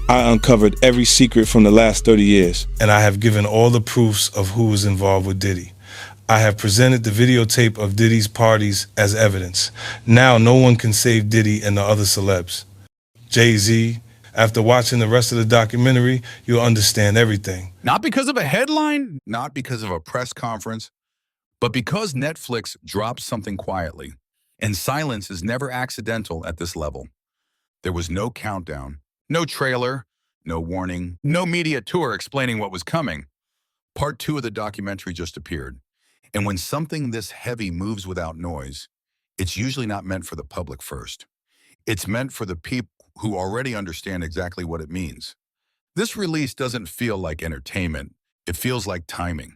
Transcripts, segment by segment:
I uncovered every secret from the last 30 years. And I have given all the proofs of who was involved with Diddy. I have presented the videotape of Diddy's parties as evidence. Now no one can save Diddy and the other celebs. Jay-Z, after watching the rest of the documentary, you'll understand everything. Not because of a headline, not because of a press conference, but because Netflix dropped something quietly. And silence is never accidental at this level. There was no countdown, no trailer, no warning, no media tour explaining what was coming. Part 2 of the documentary just appeared. And when something this heavy moves without noise, it's usually not meant for the public first. It's meant for the people who already understand exactly what it means. This release doesn't feel like entertainment. It feels like timing.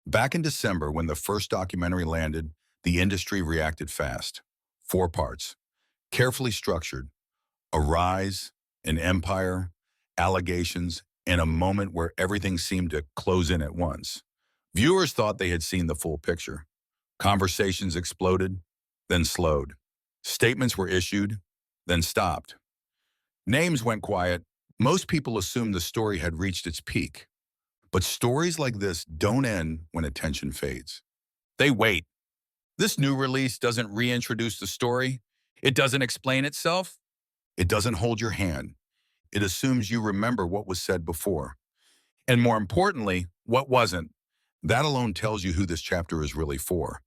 Back in December, when the first documentary landed, the industry reacted fast. 4 parts, carefully structured: a rise, an empire, allegations, and a moment where everything seemed to close in at once. Viewers thought they had seen the full picture. Conversations exploded, then slowed. Statements were issued, then stopped. Names went quiet. Most people assumed the story had reached its peak. But stories like this don't end when attention fades. They wait. This new release doesn't reintroduce the story. It doesn't explain itself. It doesn't hold your hand. It assumes you remember what was said before. And more importantly, what wasn't. That alone tells you who this chapter is really for.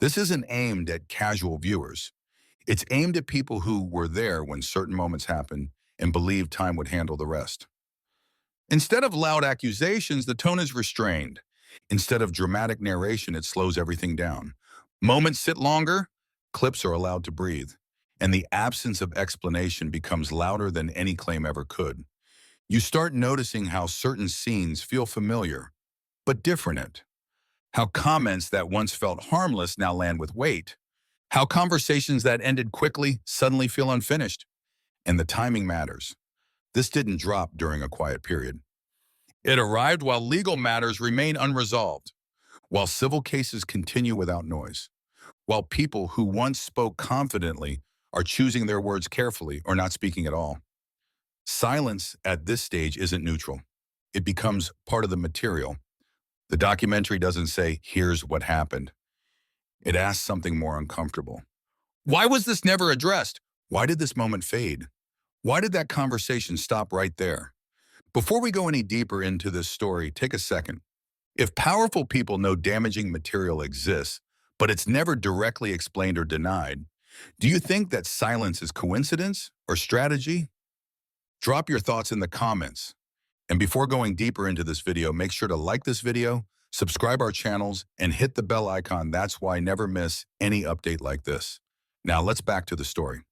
This isn't aimed at casual viewers. It's aimed at people who were there when certain moments happened and believed time would handle the rest. Instead of loud accusations, the tone is restrained. Instead of dramatic narration, it slows everything down. Moments sit longer, clips are allowed to breathe, and the absence of explanation becomes louder than any claim ever could. You start noticing how certain scenes feel familiar, but different. How comments that once felt harmless now land with weight. How conversations that ended quickly suddenly feel unfinished. And the timing matters. This didn't drop during a quiet period. It arrived while legal matters remain unresolved, while civil cases continue without noise, while people who once spoke confidently are choosing their words carefully or not speaking at all. Silence at this stage isn't neutral. It becomes part of the material. The documentary doesn't say, "Here's what happened." It asks something more uncomfortable. Why was this never addressed? Why did this moment fade? Why did that conversation stop right there? Before we go any deeper into this story, take a second. If powerful people know damaging material exists, but it's never directly explained or denied, do you think that silence is coincidence or strategy? Drop your thoughts in the comments. And before going deeper into this video, make sure to like this video, subscribe our channels, and hit the bell icon. That's why never miss any update like this. Now let's back to the story.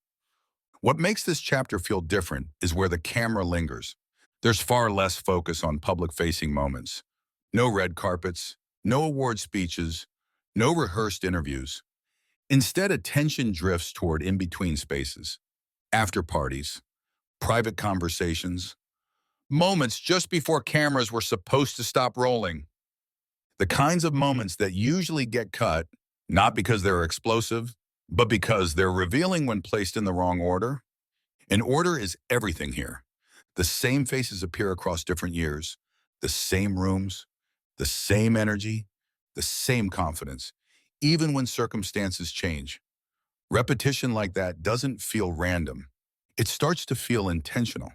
What makes this chapter feel different is where the camera lingers. There's far less focus on public-facing moments. No red carpets, no award speeches, no rehearsed interviews. Instead, attention drifts toward in-between spaces, after parties, private conversations, moments just before cameras were supposed to stop rolling. The kinds of moments that usually get cut, not because they're explosive, but because they're revealing when placed in the wrong order. And order is everything here. The same faces appear across different years, the same rooms, the same energy, the same confidence, even when circumstances change. Repetition like that doesn't feel random. It starts to feel intentional.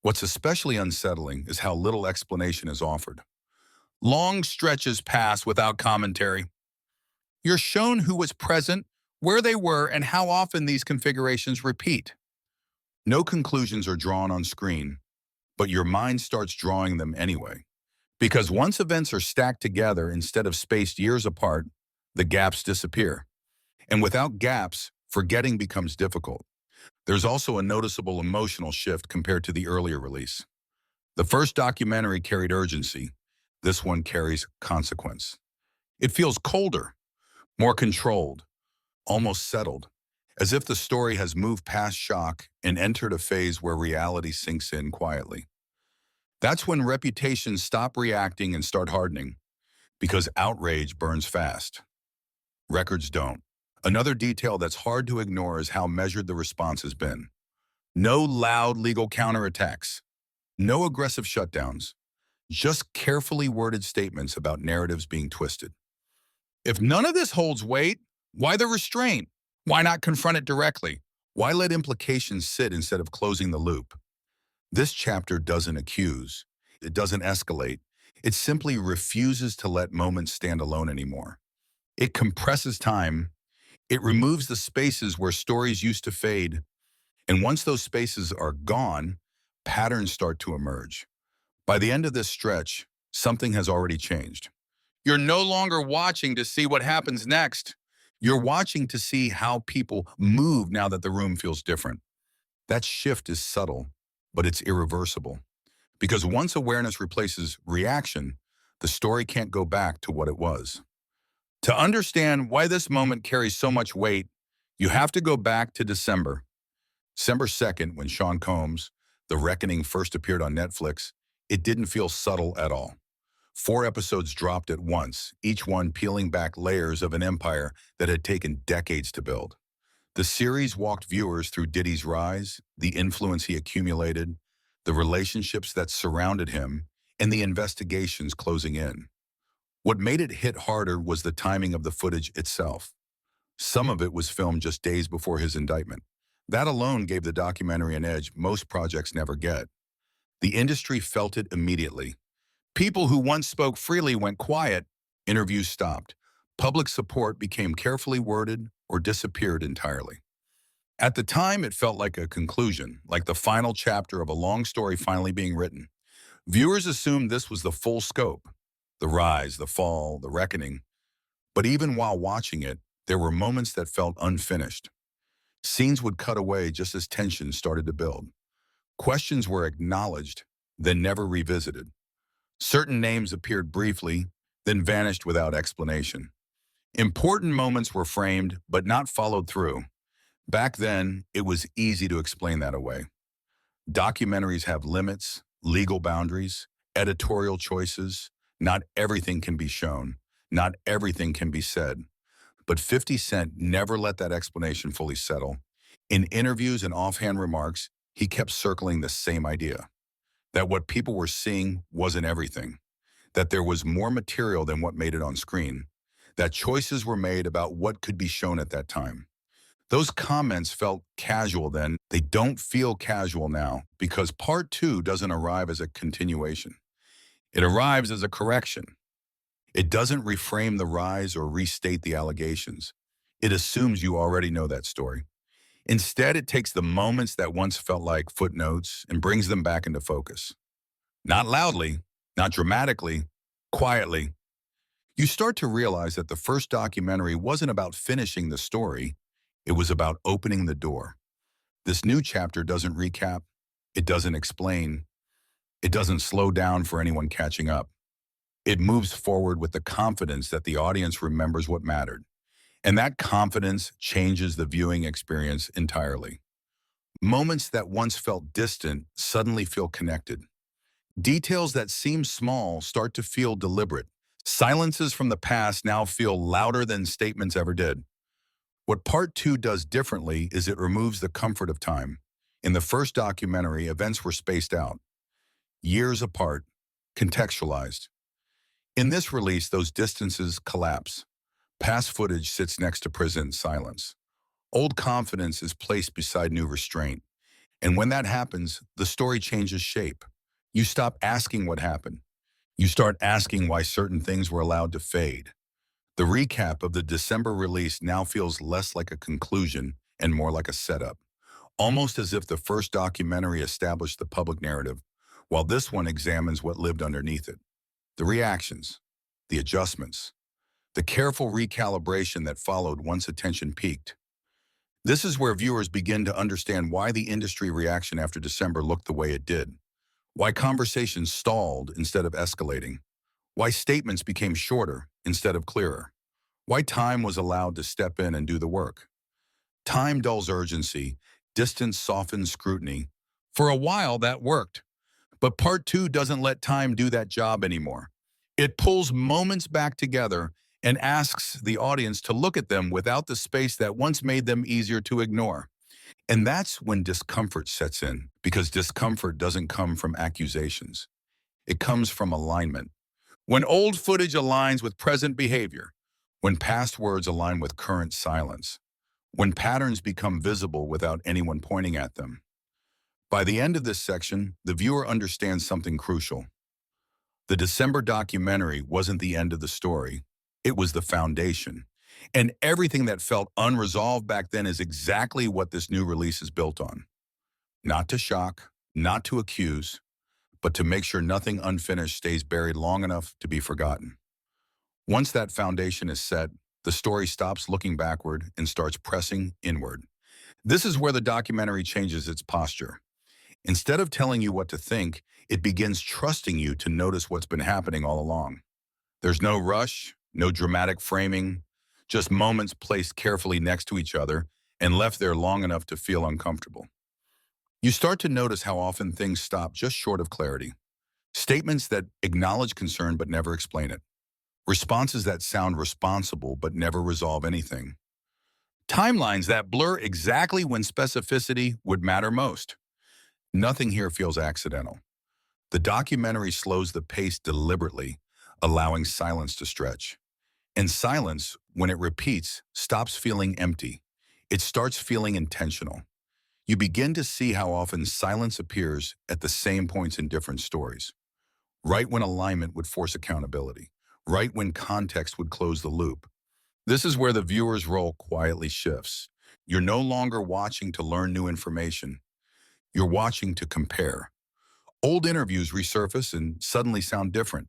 What's especially unsettling is how little explanation is offered. Long stretches pass without commentary. You're shown who was present, where they were, and how often these configurations repeat. No conclusions are drawn on screen, but your mind starts drawing them anyway. Because once events are stacked together instead of spaced years apart, the gaps disappear. And without gaps, forgetting becomes difficult. There's also a noticeable emotional shift compared to the earlier release. The first documentary carried urgency. This one carries consequence. It feels colder, more controlled, almost settled, as if the story has moved past shock and entered a phase where reality sinks in quietly. That's when reputations stop reacting and start hardening, because outrage burns fast. Records don't. Another detail that's hard to ignore is how measured the response has been. No loud legal counterattacks. No aggressive shutdowns, just carefully worded statements about narratives being twisted. If none of this holds weight, why the restraint? Why not confront it directly? Why let implications sit instead of closing the loop? This chapter doesn't accuse. It doesn't escalate. It simply refuses to let moments stand alone anymore. It compresses time. It removes the spaces where stories used to fade. And once those spaces are gone, patterns start to emerge. By the end of this stretch, something has already changed. You're no longer watching to see what happens next. You're watching to see how people move now that the room feels different. That shift is subtle, but it's irreversible. Because once awareness replaces reaction, the story can't go back to what it was. To understand why this moment carries so much weight, you have to go back to December 2nd, when Sean Combs' The Reckoning first appeared on Netflix. It didn't feel subtle at all. 4 episodes dropped at once, each one peeling back layers of an empire that had taken decades to build. The series walked viewers through Diddy's rise, the influence he accumulated, the relationships that surrounded him, and the investigations closing in. What made it hit harder was the timing of the footage itself. Some of it was filmed just days before his indictment. That alone gave the documentary an edge most projects never get. The industry felt it immediately. People who once spoke freely went quiet, interviews stopped. Public support became carefully worded or disappeared entirely. At the time, it felt like a conclusion, like the final chapter of a long story finally being written. Viewers assumed this was the full scope, the rise, the fall, the reckoning. But even while watching it, there were moments that felt unfinished. Scenes would cut away just as tension started to build. Questions were acknowledged, then never revisited. Certain names appeared briefly, then vanished without explanation. Important moments were framed, but not followed through. Back then, it was easy to explain that away. Documentaries have limits, legal boundaries, editorial choices. Not everything can be shown. Not everything can be said. But 50 Cent never let that explanation fully settle. In interviews and offhand remarks, he kept circling the same idea, that what people were seeing wasn't everything, that there was more material than what made it on screen, that choices were made about what could be shown at that time. Those comments felt casual then. They don't feel casual now because part 2 doesn't arrive as a continuation. It arrives as a correction. It doesn't reframe the rise or restate the allegations. It assumes you already know that story. Instead, it takes the moments that once felt like footnotes and brings them back into focus. Not loudly, not dramatically, quietly. You start to realize that the first documentary wasn't about finishing the story. It was about opening the door. This new chapter doesn't recap. It doesn't explain. It doesn't slow down for anyone catching up. It moves forward with the confidence that the audience remembers what mattered. And that confidence changes the viewing experience entirely. Moments that once felt distant suddenly feel connected. Details that seem small start to feel deliberate. Silences from the past now feel louder than statements ever did. What part 2 does differently is it removes the comfort of time. In the first documentary, events were spaced out, years apart, contextualized. In this release, those distances collapse. Past footage sits next to present silence. Old confidence is placed beside new restraint. And when that happens, the story changes shape. You stop asking what happened. You start asking why certain things were allowed to fade. The recap of the December release now feels less like a conclusion and more like a setup, almost as if the first documentary established the public narrative, while this one examines what lived underneath it. The reactions, the adjustments, the careful recalibration that followed once attention peaked. This is where viewers begin to understand why the industry reaction after December looked the way it did, why conversations stalled instead of escalating, why statements became shorter instead of clearer, why time was allowed to step in and do the work. Time dulls urgency, distance softens scrutiny. For a while, that worked. But part 2 doesn't let time do that job anymore. It pulls moments back together and asks the audience to look at them without the space that once made them easier to ignore. And that's when discomfort sets in, because discomfort doesn't come from accusations. It comes from alignment. When old footage aligns with present behavior, when past words align with current silence, when patterns become visible without anyone pointing at them. By the end of this section, the viewer understands something crucial. The December documentary wasn't the end of the story. It was the foundation. And everything that felt unresolved back then is exactly what this new release is built on. Not to shock, not to accuse, but to make sure nothing unfinished stays buried long enough to be forgotten. Once that foundation is set, the story stops looking backward and starts pressing inward. This is where the documentary changes its posture. Instead of telling you what to think, it begins trusting you to notice what's been happening all along. There's no rush, no dramatic framing, just moments placed carefully next to each other and left there long enough to feel uncomfortable. You start to notice how often things stop just short of clarity. Statements that acknowledge concern but never explain it. Responses that sound responsible but never resolve anything. Timelines that blur exactly when specificity would matter most. Nothing here feels accidental. The documentary slows the pace deliberately, allowing silence to stretch. And silence, when it repeats, stops feeling empty. It starts feeling intentional. You begin to see how often silence appears at the same points in different stories. Right when alignment would force accountability. Right when context would close the loop. This is where the viewer's role quietly shifts. You're no longer watching to learn new information. You're watching to compare. Old interviews resurface and suddenly sound different.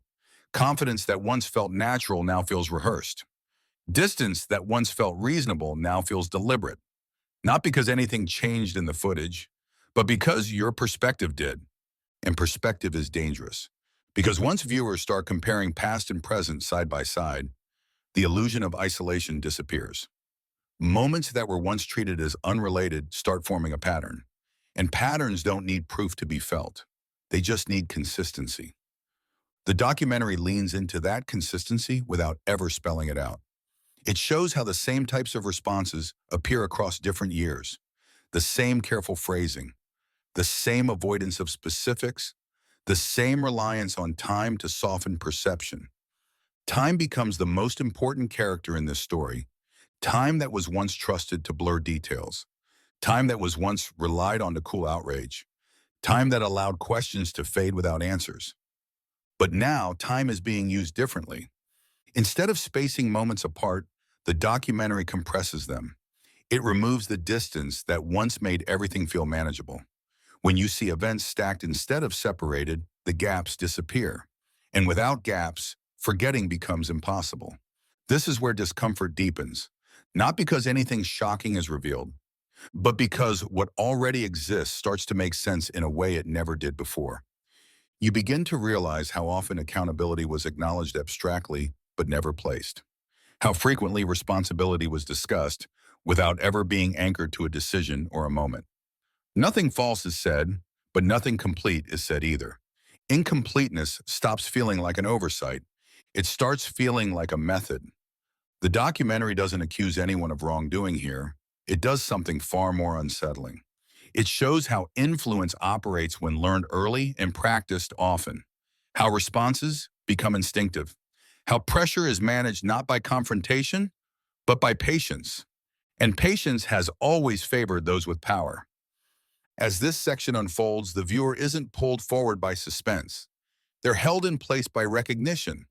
Confidence that once felt natural now feels rehearsed. Distance that once felt reasonable now feels deliberate. Not because anything changed in the footage, but because your perspective did. And perspective is dangerous. Because once viewers start comparing past and present side by side, the illusion of isolation disappears. Moments that were once treated as unrelated start forming a pattern. And patterns don't need proof to be felt. They just need consistency. The documentary leans into that consistency without ever spelling it out. It shows how the same types of responses appear across different years, the same careful phrasing, the same avoidance of specifics, the same reliance on time to soften perception. Time becomes the most important character in this story, time that was once trusted to blur details, time that was once relied on to cool outrage, time that allowed questions to fade without answers. But now, time is being used differently. Instead of spacing moments apart, the documentary compresses them. It removes the distance that once made everything feel manageable. When you see events stacked instead of separated, the gaps disappear. And without gaps, forgetting becomes impossible. This is where discomfort deepens, not because anything shocking is revealed, but because what already exists starts to make sense in a way it never did before. You begin to realize how often accountability was acknowledged abstractly but never placed. How frequently responsibility was discussed without ever being anchored to a decision or a moment. Nothing false is said, but nothing complete is said either. Incompleteness stops feeling like an oversight. It starts feeling like a method. The documentary doesn't accuse anyone of wrongdoing here. It does something far more unsettling. It shows how influence operates when learned early and practiced often. How responses become instinctive. How pressure is managed not by confrontation, but by patience. And patience has always favored those with power. As this section unfolds, the viewer isn't pulled forward by suspense. They're held in place by recognition,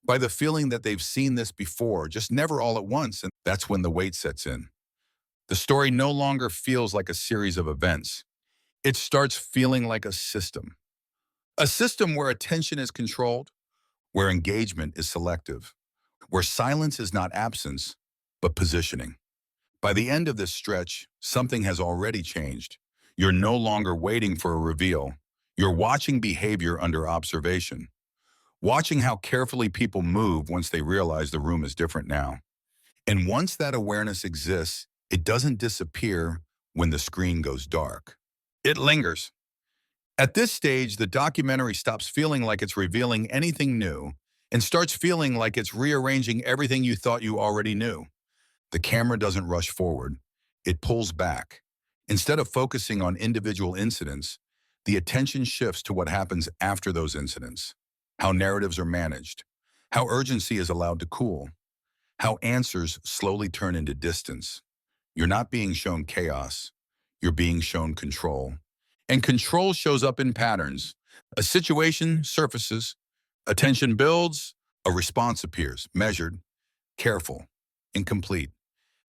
by the feeling that they've seen this before, just never all at once, and that's when the weight sets in. The story no longer feels like a series of events. It starts feeling like a system. A system where attention is controlled, where engagement is selective, where silence is not absence, but positioning. By the end of this stretch, something has already changed. You're no longer waiting for a reveal. You're watching behavior under observation, watching how carefully people move once they realize the room is different now. And once that awareness exists, it doesn't disappear when the screen goes dark. It lingers. At this stage, the documentary stops feeling like it's revealing anything new and starts feeling like it's rearranging everything you thought you already knew. The camera doesn't rush forward. It pulls back. Instead of focusing on individual incidents, the attention shifts to what happens after those incidents, how narratives are managed, how urgency is allowed to cool, how answers slowly turn into distance. You're not being shown chaos, you're being shown control. And control shows up in patterns. A situation surfaces, attention builds, a response appears, measured, careful, incomplete.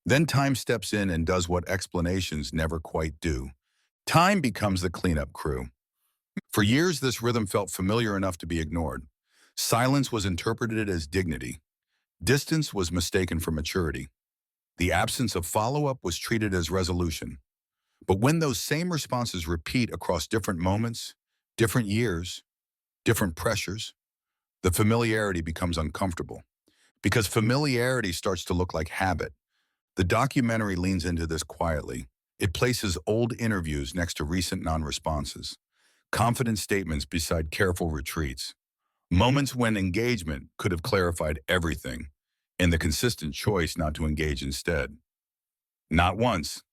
Then time steps in and does what explanations never quite do. Time becomes the cleanup crew. For years, this rhythm felt familiar enough to be ignored. Silence was interpreted as dignity. Distance was mistaken for maturity. The absence of follow-up was treated as resolution. But when those same responses repeat across different moments, different years, different pressures, the familiarity becomes uncomfortable. Because familiarity starts to look like habit. The documentary leans into this quietly. It places old interviews next to recent non-responses, confident statements beside careful retreats, moments when engagement could have clarified everything, and the consistent choice not to engage instead. Not once,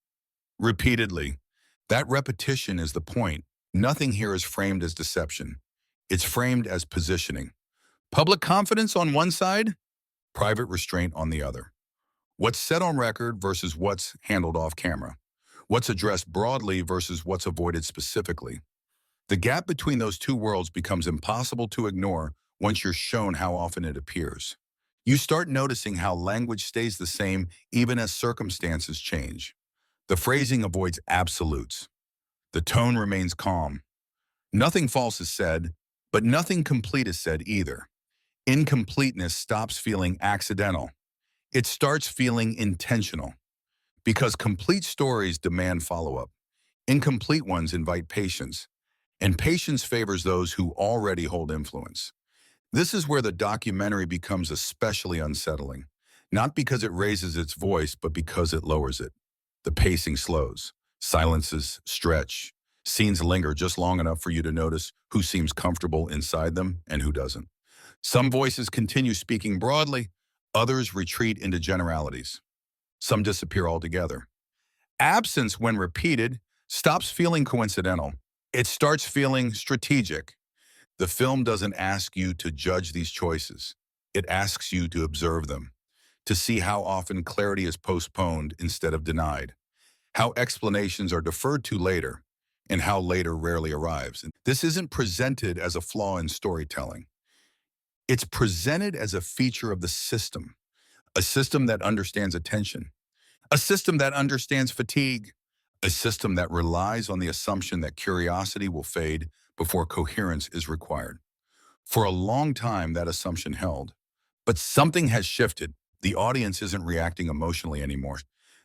repeatedly. That repetition is the point. Nothing here is framed as deception. It's framed as positioning. Public confidence on one side, private restraint on the other. What's said on record versus what's handled off camera. What's addressed broadly versus what's avoided specifically. The gap between those two worlds becomes impossible to ignore once you're shown how often it appears. You start noticing how language stays the same even as circumstances change. The phrasing avoids absolutes. The tone remains calm. Nothing false is said, but nothing complete is said either. Incompleteness stops feeling accidental. It starts feeling intentional. Because complete stories demand follow-up. Incomplete ones invite patience. And patience favors those who already hold influence. This is where the documentary becomes especially unsettling. Not because it raises its voice, but because it lowers it. The pacing slows. Silences stretch. Scenes linger just long enough for you to notice who seems comfortable inside them and who doesn't. Some voices continue speaking broadly, others retreat into generalities. Some disappear altogether. Absence, when repeated, stops feeling coincidental. It starts feeling strategic. The film doesn't ask you to judge these choices. It asks you to observe them, to see how often clarity is postponed instead of denied, how explanations are deferred to later, and how later rarely arrives. This isn't presented as a flaw in storytelling. It's presented as a feature of the system, a system that understands attention, a system that understands fatigue, a system that relies on the assumption that curiosity will fade before coherence is required. For a long time, that assumption held. But something has shifted. The audience isn't reacting emotionally anymore.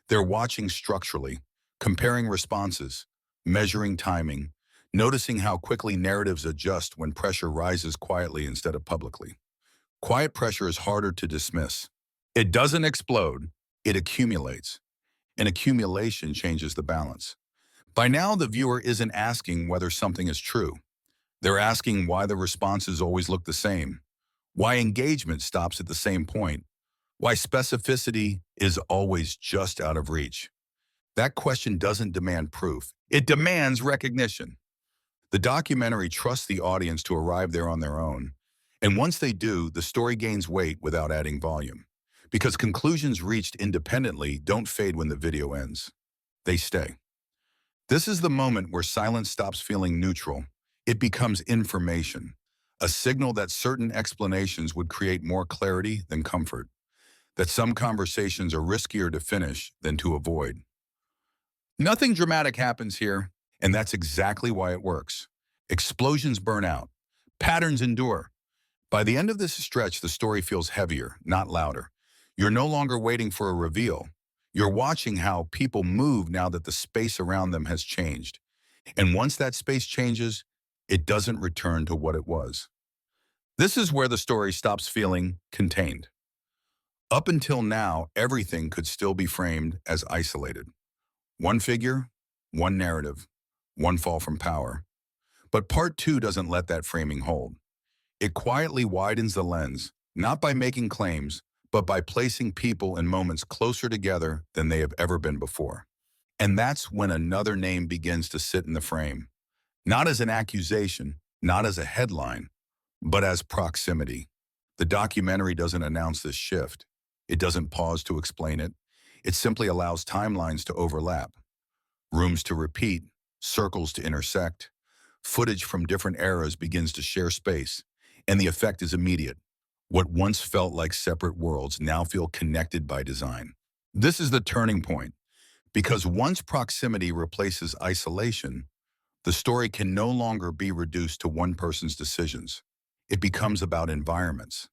They're watching structurally, comparing responses, measuring timing, noticing how quickly narratives adjust when pressure rises quietly instead of publicly. Quiet pressure is harder to dismiss. It doesn't explode, it accumulates. And accumulation changes the balance. By now, the viewer isn't asking whether something is true. They're asking why the responses always look the same, why engagement stops at the same point, why specificity is always just out of reach. That question doesn't demand proof. It demands recognition. The documentary trusts the audience to arrive there on their own. And once they do, the story gains weight without adding volume. Because conclusions reached independently don't fade when the video ends. They stay. This is the moment where silence stops feeling neutral. It becomes information, a signal that certain explanations would create more clarity than comfort, that some conversations are riskier to finish than to avoid. Nothing dramatic happens here, and that's exactly why it works. Explosions burn out. Patterns endure. By the end of this stretch, the story feels heavier, not louder. You're no longer waiting for a reveal. You're watching how people move now that the space around them has changed. And once that space changes, it doesn't return to what it was. This is where the story stops feeling contained. Up until now, everything could still be framed as isolated. One figure, one narrative, one fall from power. But part two doesn't let that framing hold. It quietly widens the lens, not by making claims, but by placing people and moments closer together than they have ever been before. And that's when another name begins to sit in the frame, not as an accusation, not as a headline, but as proximity. The documentary doesn't announce this shift. It doesn't pause to explain it. It simply allows timelines to overlap, rooms to repeat, circles to intersect. Footage from different eras begins to share space, and the effect is immediate. What once felt like separate worlds now feel connected by design. This is the turning point, because once proximity replaces isolation, the story can no longer be reduced to one person's decisions. It becomes about environments,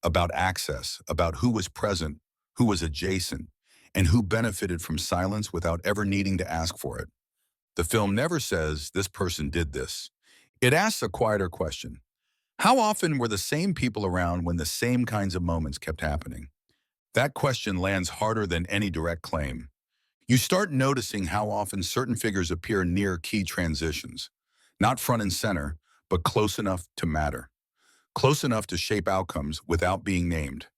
about access, about who was present, who was adjacent, and who benefited from silence without ever needing to ask for it. The film never says, this person did this. It asks a quieter question. How often were the same people around when the same kinds of moments kept happening? That question lands harder than any direct claim. You start noticing how often certain figures appear near key transitions, not front and center, but close enough to matter, close enough to shape outcomes without being named,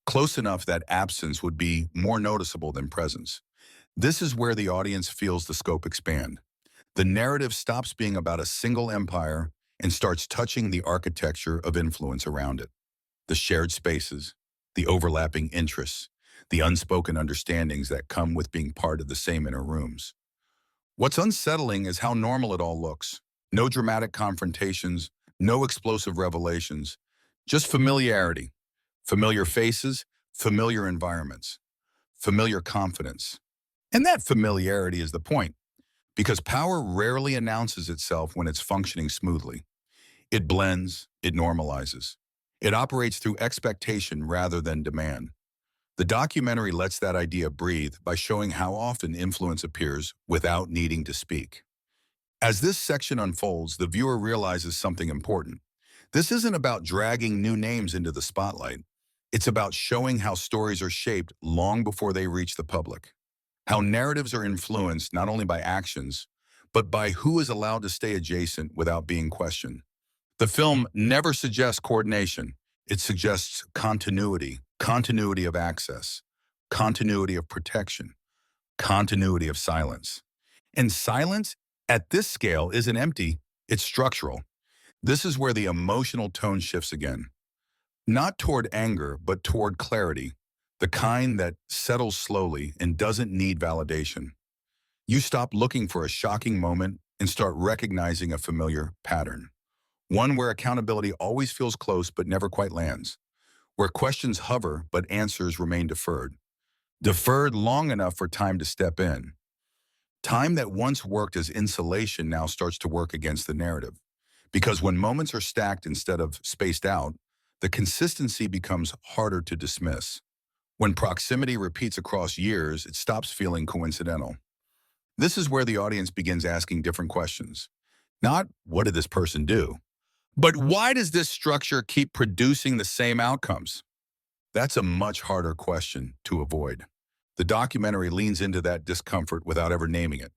close enough that absence would be more noticeable than presence. This is where the audience feels the scope expand. The narrative stops being about a single empire and starts touching the architecture of influence around it. The shared spaces, the overlapping interests, the unspoken understandings that come with being part of the same inner rooms. What's unsettling is how normal it all looks. No dramatic confrontations, no explosive revelations, just familiarity. Familiar faces, familiar environments, familiar confidence. And that familiarity is the point, because power rarely announces itself when it's functioning smoothly. It blends, it normalizes. It operates through expectation rather than demand. The documentary lets that idea breathe by showing how often influence appears without needing to speak. As this section unfolds, the viewer realizes something important. This isn't about dragging new names into the spotlight. It's about showing how stories are shaped long before they reach the public. How narratives are influenced not only by actions, but by who is allowed to stay adjacent without being questioned. The film never suggests coordination. It suggests continuity, continuity of access, continuity of protection, continuity of silence. And silence at this scale isn't empty, it's structural. This is where the emotional tone shifts again. Not toward anger, but toward clarity, the kind that settles slowly and doesn't need validation. You stop looking for a shocking moment and start recognizing a familiar pattern. One where accountability always feels close but never quite lands. Where questions hover but answers remain deferred. Deferred long enough for time to step in. Time that once worked as insulation now starts to work against the narrative. Because when moments are stacked instead of spaced out, the consistency becomes harder to dismiss. When proximity repeats across years, it stops feeling coincidental. This is where the audience begins asking different questions. Not, what did this person do? But why does this structure keep producing the same outcomes? That's a much harder question to avoid. The documentary leans into that discomfort without ever naming it.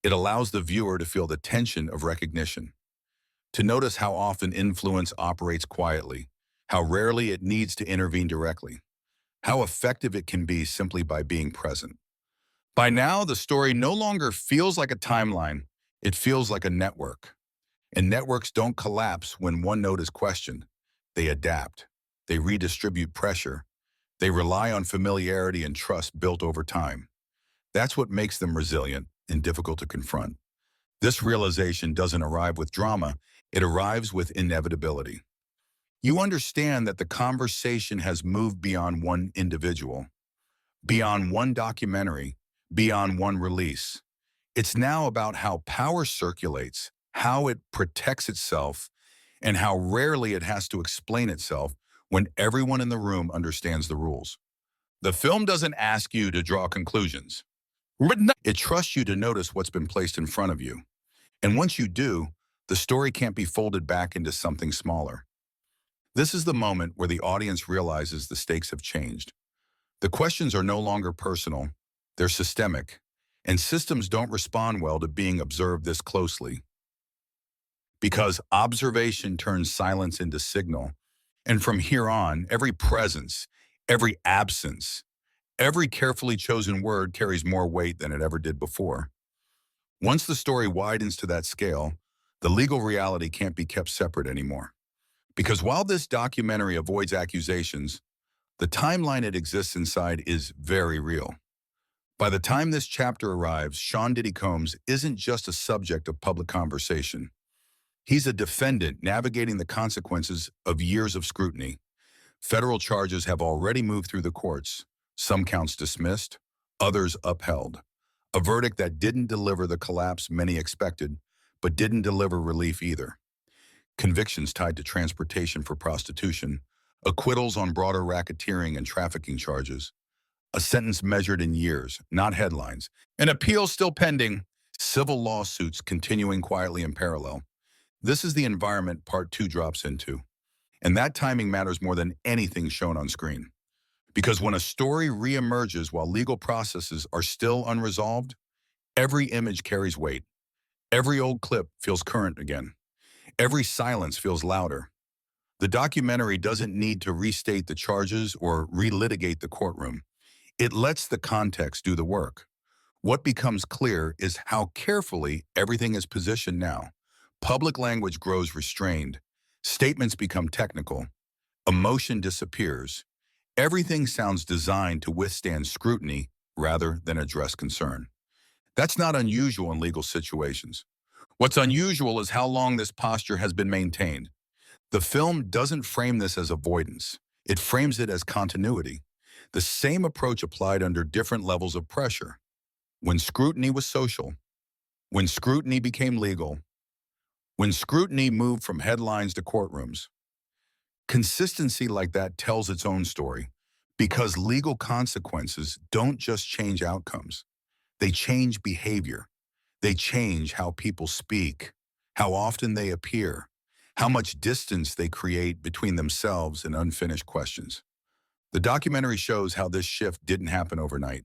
It allows the viewer to feel the tension of recognition, to notice how often influence operates quietly, how rarely it needs to intervene directly, how effective it can be simply by being present. By now, the story no longer feels like a timeline, it feels like a network. And networks don't collapse when one node is questioned. They adapt. They redistribute pressure. They rely on familiarity and trust built over time. That's what makes them resilient and difficult to confront. This realization doesn't arrive with drama, it arrives with inevitability. You understand that the conversation has moved beyond one individual, beyond one documentary, beyond one release. It's now about how power circulates, how it protects itself, and how rarely it has to explain itself when everyone in the room understands the rules. The film doesn't ask you to draw conclusions. It trusts you to notice what's been placed in front of you. And once you do, the story can't be folded back into something smaller. This is the moment where the audience realizes the stakes have changed. The questions are no longer personal, they're systemic, and systems don't respond well to being observed this closely. Because observation turns silence into signal, and from here on, every presence, every absence, Every carefully chosen word carries more weight than it ever did before. Once the story widens to that scale, the legal reality can't be kept separate anymore. Because while this documentary avoids accusations, the timeline it exists inside is very real. By the time this chapter arrives, Sean Diddy Combs isn't just a subject of public conversation. He's a defendant navigating the consequences of years of scrutiny. Federal charges have already moved through the courts, some counts dismissed, others upheld. A verdict that didn't deliver the collapse many expected, but didn't deliver relief either. Convictions tied to transportation for prostitution, acquittals on broader racketeering and trafficking charges, a sentence measured in years, not headlines, an appeal still pending, civil lawsuits continuing quietly in parallel. This is the environment Part 2 drops into. And that timing matters more than anything shown on screen. Because when a story reemerges while legal processes are still unresolved, every image carries weight. Every old clip feels current again. Every silence feels louder. The documentary doesn't need to restate the charges or relitigate the courtroom. It lets the context do the work. What becomes clear is how carefully everything is positioned now. Public language grows restrained. Statements become technical. Emotion disappears. Everything sounds designed to withstand scrutiny rather than address concern. That's not unusual in legal situations. What's unusual is how long this posture has been maintained. The film doesn't frame this as avoidance. It frames it as continuity. The same approach applied under different levels of pressure. When scrutiny was social, when scrutiny became legal, when scrutiny moved from headlines to courtrooms. Consistency like that tells its own story because legal consequences don't just change outcomes. They change behavior. They change how people speak, how often they appear, how much distance they create between themselves and unfinished questions. The documentary shows how this shift didn't happen overnight.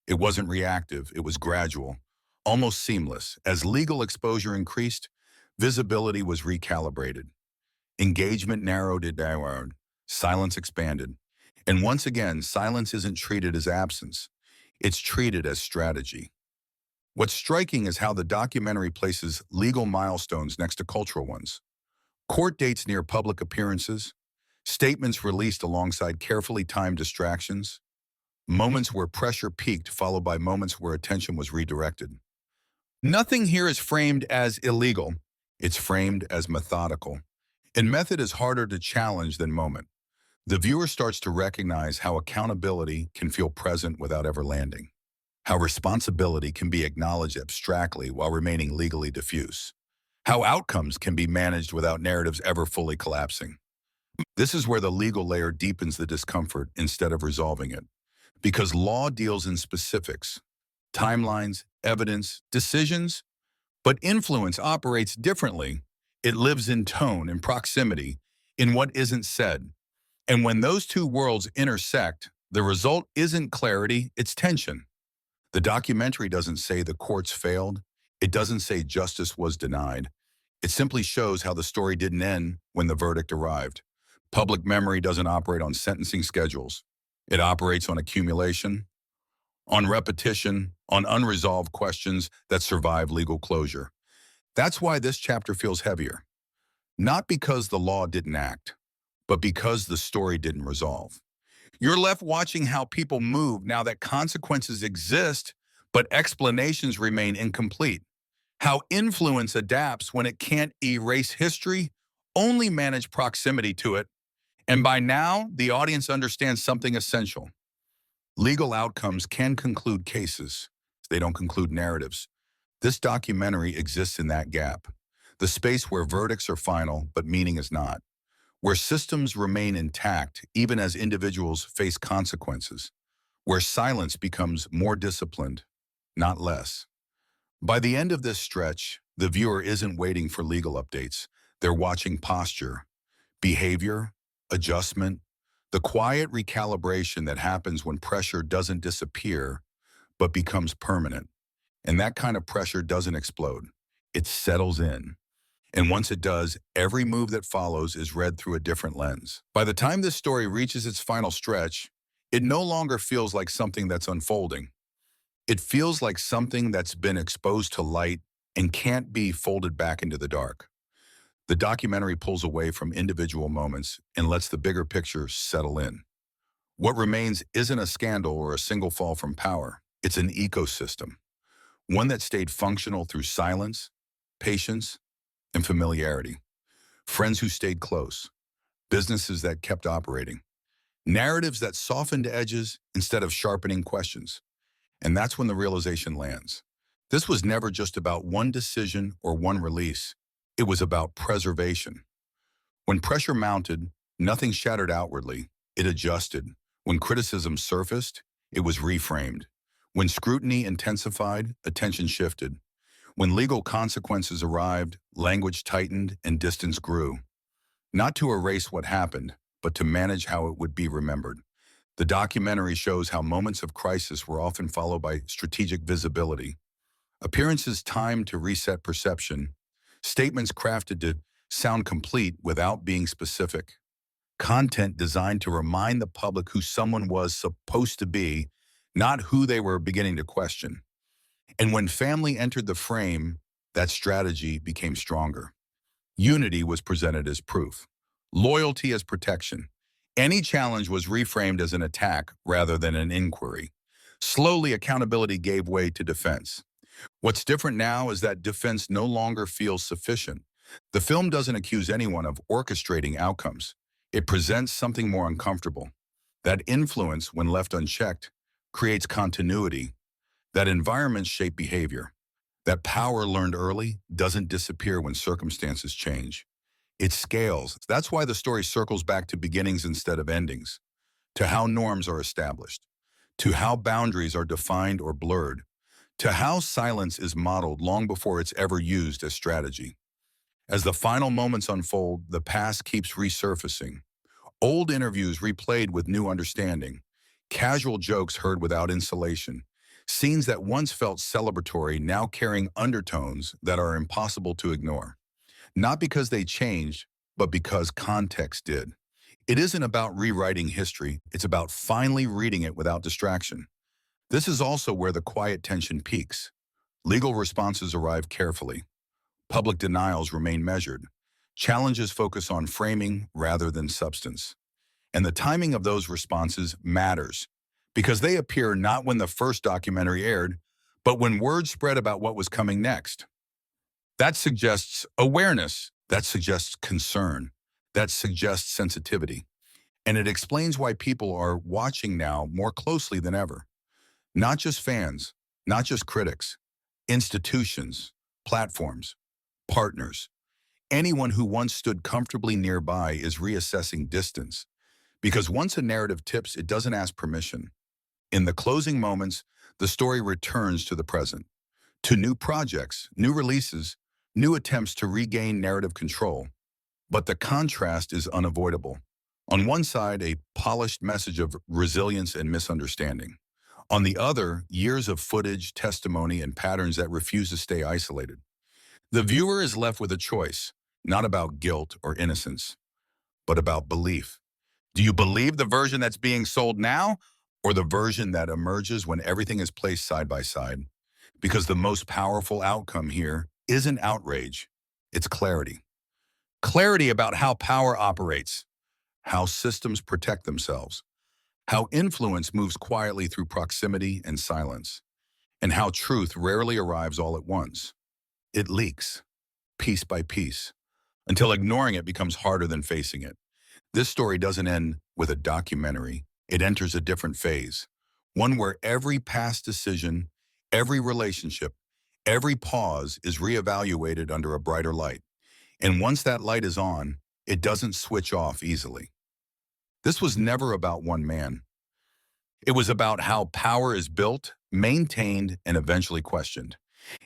It wasn't reactive, it was gradual, almost seamless. As legal exposure increased, visibility was recalibrated. Engagement narrowed it down, silence expanded. And once again, silence isn't treated as absence. It's treated as strategy. What's striking is how the documentary places legal milestones next to cultural ones. Court dates near public appearances, statements released alongside carefully timed distractions, moments where pressure peaked followed by moments where attention was redirected. Nothing here is framed as illegal. It's framed as methodical. And method is harder to challenge than moment. The viewer starts to recognize how accountability can feel present without ever landing, how responsibility can be acknowledged abstractly while remaining legally diffuse, how outcomes can be managed without narratives ever fully collapsing. This is where the legal layer deepens the discomfort instead of resolving it, because law deals in specifics, timelines, evidence, decisions, but influence operates differently. It lives in tone and proximity, in what isn't said. And when those two worlds intersect, the result isn't clarity, it's tension. The documentary doesn't say the courts failed. It doesn't say justice was denied. It simply shows how the story didn't end when the verdict arrived. Public memory doesn't operate on sentencing schedules. It operates on accumulation, on repetition, on unresolved questions that survive legal closure. That's why this chapter feels heavier. Not because the law didn't act, but because the story didn't resolve. You're left watching how people move now that consequences exist, but explanations remain incomplete. How influence adapts when it can't erase history, only manage proximity to it. And by now, the audience understands something essential. Legal outcomes can conclude cases. They don't conclude narratives. This documentary exists in that gap. The space where verdicts are final, but meaning is not. Where systems remain intact, even as individuals face consequences. Where silence becomes more disciplined, not less. By the end of this stretch, the viewer isn't waiting for legal updates. They're watching posture, behavior, adjustment, the quiet recalibration that happens when pressure doesn't disappear, but becomes permanent. And that kind of pressure doesn't explode. It settles in. And once it does, every move that follows is read through a different lens. By the time this story reaches its final stretch, It no longer feels like something that's unfolding. It feels like something that's been exposed to light and can't be folded back into the dark. The documentary pulls away from individual moments and lets the bigger picture settle in. What remains isn't a scandal or a single fall from power. It's an ecosystem, one that stayed functional through silence, patience, and familiarity. Friends who stayed close, businesses that kept operating, narratives that softened edges instead of sharpening questions. And that's when the realization lands. This was never just about one decision or one release. It was about preservation. When pressure mounted, nothing shattered outwardly. It adjusted. When criticism surfaced, it was reframed. When scrutiny intensified, attention shifted. When legal consequences arrived, language tightened and distance grew. Not to erase what happened, but to manage how it would be remembered. The documentary shows how moments of crisis were often followed by strategic visibility, appearances timed to reset perception, statements crafted to sound complete without being specific, content designed to remind the public who someone was supposed to be, not who they were beginning to question. And when family entered the frame, that strategy became stronger. Unity was presented as proof, loyalty as protection. Any challenge was reframed as an attack rather than an inquiry. Slowly, accountability gave way to defense. What's different now is that defense no longer feels sufficient. The film doesn't accuse anyone of orchestrating outcomes. It presents something more uncomfortable. That influence, when left unchecked, creates continuity. That environments shape behavior. That power learned early doesn't disappear when circumstances change. It scales. That's why the story circles back to beginnings instead of endings, to how norms are established, to how boundaries are defined or blurred, to how silence is modeled long before it's ever used as strategy. As the final moments unfold, the past keeps resurfacing. Old interviews replayed with new understanding, casual jokes heard without insulation, scenes that once felt celebratory now carrying undertones that are impossible to ignore. Not because they changed, but because context did. It isn't about rewriting history, it's about finally reading it without distraction. This is also where the quiet tension peaks. Legal responses arrive carefully. Public denials remain measured. Challenges focus on framing rather than substance. And the timing of those responses matters because they appear not when the first documentary aired, but when word spread about what was coming next. That suggests awareness. That suggests concern. That suggests sensitivity. And it explains why people are watching now more closely than ever. Not just fans, not just critics, institutions, platforms, partners. Anyone who once stood comfortably nearby is reassessing distance. Because once a narrative tips, it doesn't ask permission. In the closing moments, the story returns to the present, to new projects, new releases, new attempts to regain narrative control. But the contrast is unavoidable. On one side, a polished message of resilience and misunderstanding. On the other, years of footage, testimony, and patterns that refuse to stay isolated. The viewer is left with a choice, not about guilt or innocence, but about belief. Do you believe the version that's being sold now, or the version that emerges when everything is placed side by side? Because the most powerful outcome here isn't outrage, it's clarity. Clarity about how power operates, how systems protect themselves, how influence moves quietly through proximity and silence, and how truth rarely arrives all at once. It leaks, piece by piece, until ignoring it becomes harder than facing it. This story doesn't end with a documentary. It enters a different phase, one where every past decision, every relationship, every pause is reevaluated under a brighter light. And once that light is on, it doesn't switch off easily. This was never about one man. It was about how power is built, maintained, and eventually questioned.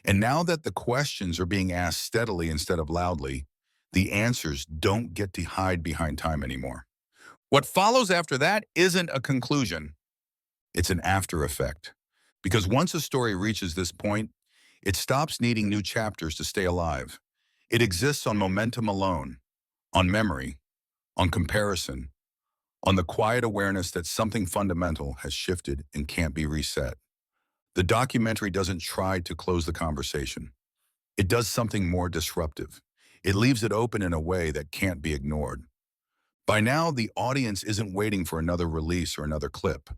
And now that the questions are being asked steadily instead of loudly, the answers don't get to hide behind time anymore. What follows after that isn't a conclusion, it's an after effect. Because once a story reaches this point, it stops needing new chapters to stay alive. It exists on momentum alone, on memory, on comparison, on the quiet awareness that something fundamental has shifted and can't be reset. The documentary doesn't try to close the conversation. It does something more disruptive. It leaves it open in a way that can't be ignored. By now, the audience isn't waiting for another release or another clip.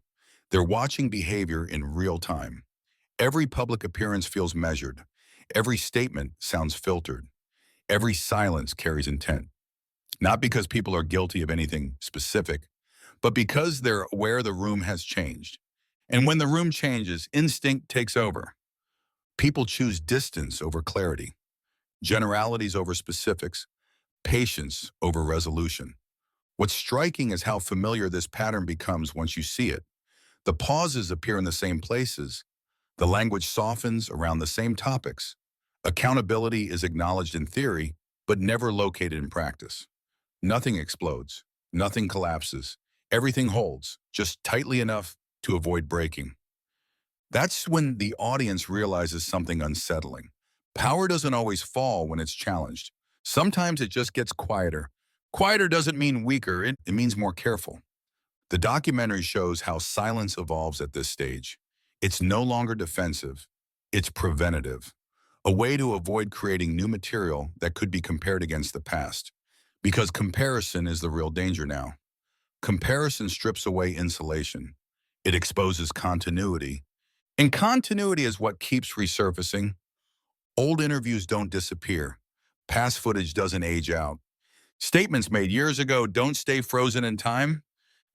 They're watching behavior in real time. Every public appearance feels measured. Every statement sounds filtered. Every silence carries intent. Not because people are guilty of anything specific, but because they're aware the room has changed. And when the room changes, instinct takes over. People choose distance over clarity, generalities over specifics, patience over resolution. What's striking is how familiar this pattern becomes once you see it. The pauses appear in the same places. The language softens around the same topics. Accountability is acknowledged in theory, but never located in practice. Nothing explodes. Nothing collapses. Everything holds, just tightly enough to avoid breaking. That's when the audience realizes something unsettling. Power doesn't always fall when it's challenged. Sometimes it just gets quieter. Quieter doesn't mean weaker, it means more careful. The documentary shows how silence evolves at this stage. It's no longer defensive, it's preventative, a way to avoid creating new material that could be compared against the past. Because comparison is the real danger now. Comparison strips away insulation. It exposes continuity. And continuity is what keeps resurfacing. Old interviews don't disappear. Past footage doesn't age out. Statements made years ago don't stay frozen in time.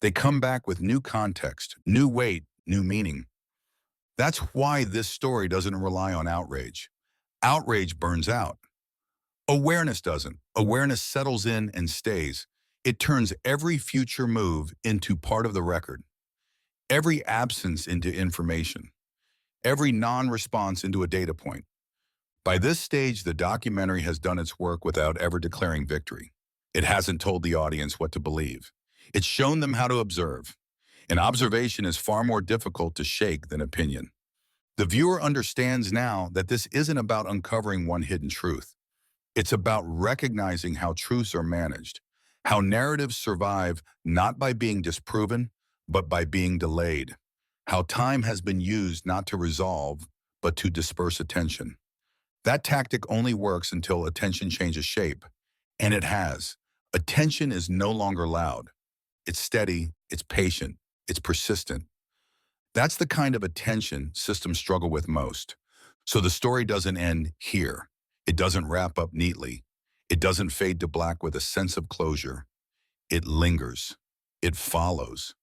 They come back with new context, new weight, new meaning. That's why this story doesn't rely on outrage. Outrage burns out. Awareness doesn't. Awareness settles in and stays. It turns every future move into part of the record, every absence into information, every non-response into a data point. By this stage, the documentary has done its work without ever declaring victory. It hasn't told the audience what to believe. It's shown them how to observe. And observation is far more difficult to shake than opinion. The viewer understands now that this isn't about uncovering one hidden truth. It's about recognizing how truths are managed, how narratives survive not by being disproven, but by being delayed, how time has been used not to resolve, but to disperse attention. That tactic only works until attention changes shape, and it has. Attention is no longer loud. It's steady, it's patient, it's persistent. That's the kind of attention systems struggle with most. So the story doesn't end here. It doesn't wrap up neatly. It doesn't fade to black with a sense of closure. It lingers. It follows.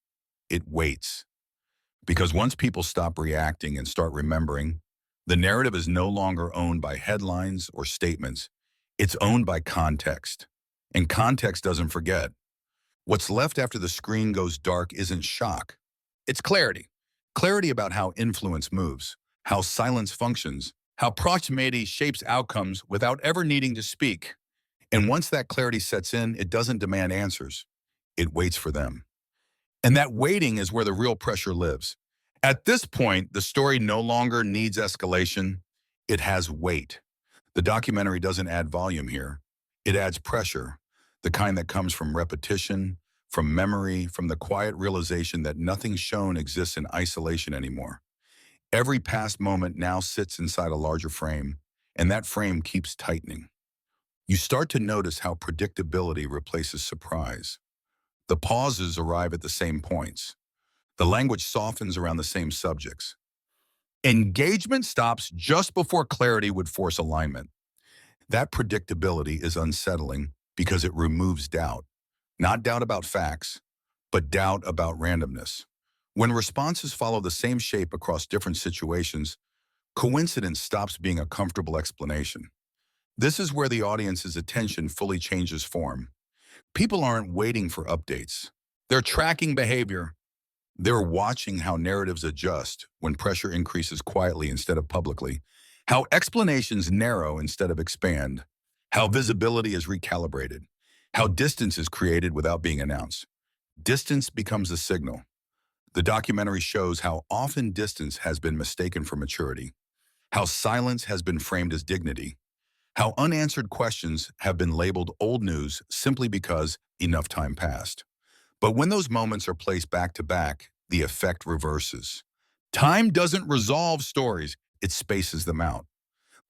It waits. Because once people stop reacting and start remembering, the narrative is no longer owned by headlines or statements. It's owned by context. And context doesn't forget. What's left after the screen goes dark isn't shock. It's clarity. Clarity about how influence moves, how silence functions, how proximity shapes outcomes without ever needing to speak. And once that clarity sets in, it doesn't demand answers. It waits for them. And that waiting is where the real pressure lives. At this point, the story no longer needs escalation. It has weight. The documentary doesn't add volume here. It adds pressure, the kind that comes from repetition, from memory, from the quiet realization that nothing shown exists in isolation anymore. Every past moment now sits inside a larger frame, and that frame keeps tightening. You start to notice how predictability replaces surprise. The pauses arrive at the same points. The language softens around the same subjects. Engagement stops just before clarity would force alignment. That predictability is unsettling because it removes doubt. Not doubt about facts, but doubt about randomness. When responses follow the same shape across different situations, coincidence stops being a comfortable explanation. This is where the audience's attention fully changes form. People aren't waiting for updates. They're tracking behavior. They're watching how narratives adjust when pressure increases quietly instead of publicly, how explanations narrow instead of expand, how visibility is recalibrated, how distance is created without being announced. Distance becomes a signal. The documentary shows how often distance has been mistaken for maturity, how silence has been framed as dignity, how unanswered questions have been labeled old news simply because enough time passed. But when those moments are placed back to back, the effect reverses. Time doesn't resolve stories, it spaces them out.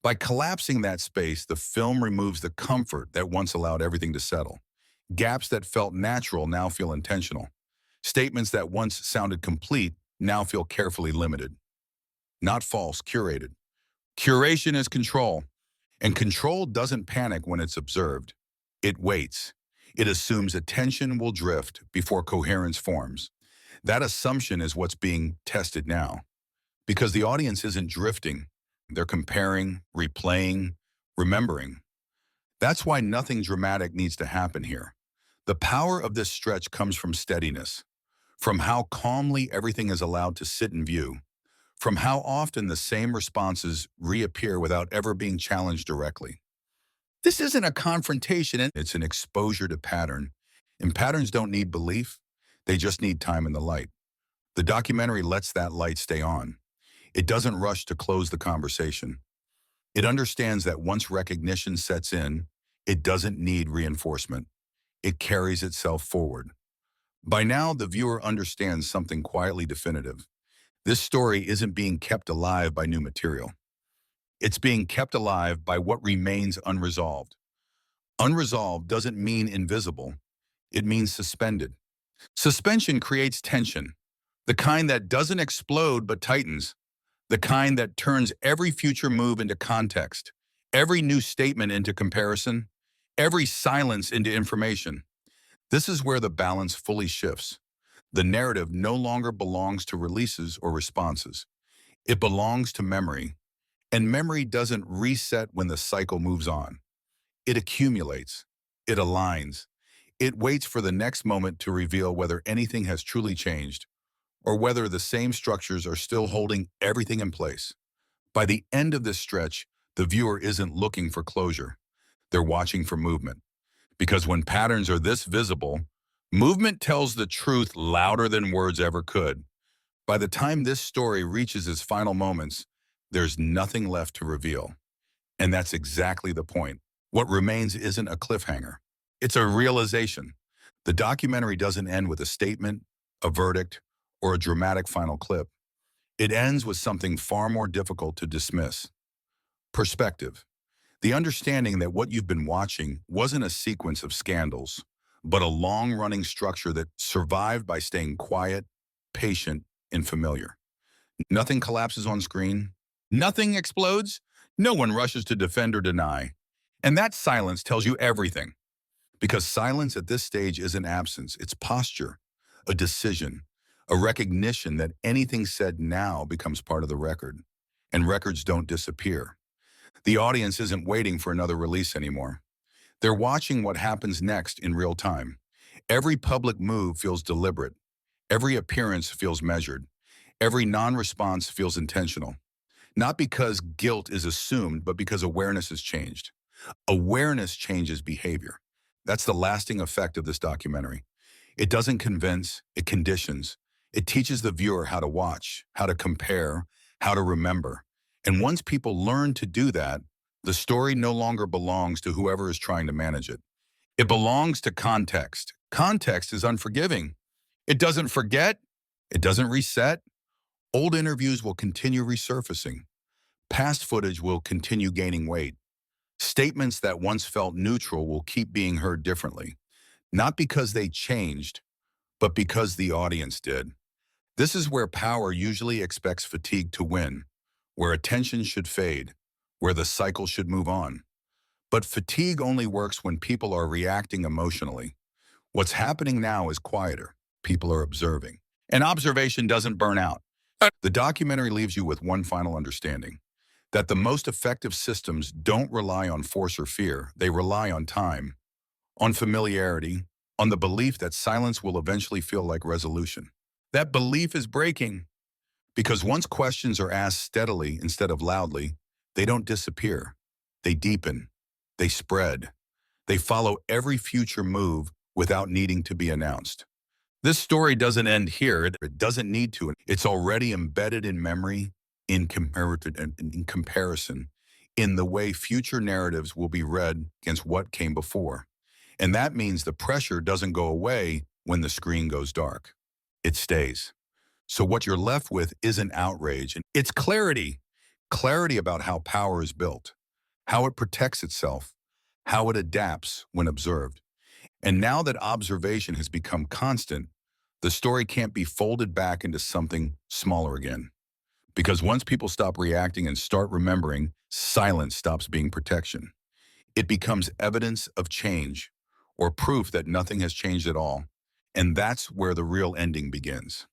By collapsing that space, the film removes the comfort that once allowed everything to settle. Gaps that felt natural now feel intentional. Statements that once sounded complete now feel carefully limited. Not false, curated. Curation is control, and control doesn't panic when it's observed. It waits. It assumes attention will drift before coherence forms. That assumption is what's being tested now. Because the audience isn't drifting, they're comparing, replaying, remembering. That's why nothing dramatic needs to happen here. The power of this stretch comes from steadiness, from how calmly everything is allowed to sit in view, from how often the same responses reappear without ever being challenged directly. This isn't a confrontation, it's an exposure to pattern. And patterns don't need belief, they just need time in the light. The documentary lets that light stay on. It doesn't rush to close the conversation. It understands that once recognition sets in, it doesn't need reinforcement. It carries itself forward. By now, the viewer understands something quietly definitive. This story isn't being kept alive by new material. It's being kept alive by what remains unresolved. Unresolved doesn't mean invisible. It means suspended. Suspension creates tension, the kind that doesn't explode but tightens, the kind that turns every future move into context, every new statement into comparison, every silence into information. This is where the balance fully shifts. The narrative no longer belongs to releases or responses. It belongs to memory, and memory doesn't reset when the cycle moves on. It accumulates. It aligns. It waits for the next moment to reveal whether anything has truly changed or whether the same structures are still holding everything in place. By the end of this stretch, the viewer isn't looking for closure. They're watching for movement. Because when patterns are this visible, movement tells the truth louder than words ever could. By the time this story reaches its final moments, there's nothing left to reveal. And that's exactly the point. What remains isn't a cliffhanger. It's a realization. The documentary doesn't end with a statement, a verdict, or a dramatic final clip. It ends with something far more difficult to dismiss. Perspective. The understanding that what you've been watching wasn't a sequence of scandals, but a long-running structure that survived by staying quiet, patient, and familiar. Nothing collapses on screen. Nothing explodes. No one rushes to defend or deny. And that silence tells you everything. Because silence at this stage isn't absence, it's posture, a decision, a recognition that anything said now becomes part of the record. And records don't disappear. The audience isn't waiting for another release anymore. They're watching what happens next in real time. Every public move feels deliberate. Every appearance feels measured. Every non-response feels intentional. Not because guilt is assumed, but because awareness has changed. Awareness changes behavior. That's the lasting effect of this documentary. It doesn't convince, it conditions. It teaches the viewer how to watch, how to compare, how to remember. And once people learn to do that, the story no longer belongs to whoever is trying to manage it. It belongs to context. Context is unforgiving. It doesn't forget. It doesn't reset. Old interviews will continue resurfacing. Past footage will continue gaining weight. Statements that once felt neutral will keep being heard differently. Not because they changed, but because the audience did. This is where power usually expects fatigue to win, where attention should fade, where the cycle should move on. But fatigue only works when people are reacting emotionally. What's happening now is quieter. People are observing. And observation doesn't burn out. The documentary leaves you with one final understanding, that the most effective systems don't rely on force or fear. They rely on time, on familiarity, on the belief that silence will eventually feel like resolution. That belief is breaking because once questions are asked steadily instead of loudly, they don't disappear. They deepen. They spread. They follow every future move without needing to be announced. This story doesn't end here. It doesn't need to. It's already embedded in memory, in comparison, in the way future narratives will be read against what came before. And that means the pressure doesn't go away, when the screen goes dark. It stays. So what you're left with isn't outrage, and it's clarity. Clarity about how power is built, how it protects itself, how it adapts when observed. And now that observation has become constant, the story can't be folded back into something smaller again. Because once people stop reacting and start remembering, silence stops being protection. It becomes evidence of change or proof that nothing has changed at all. And that's where the real ending begins.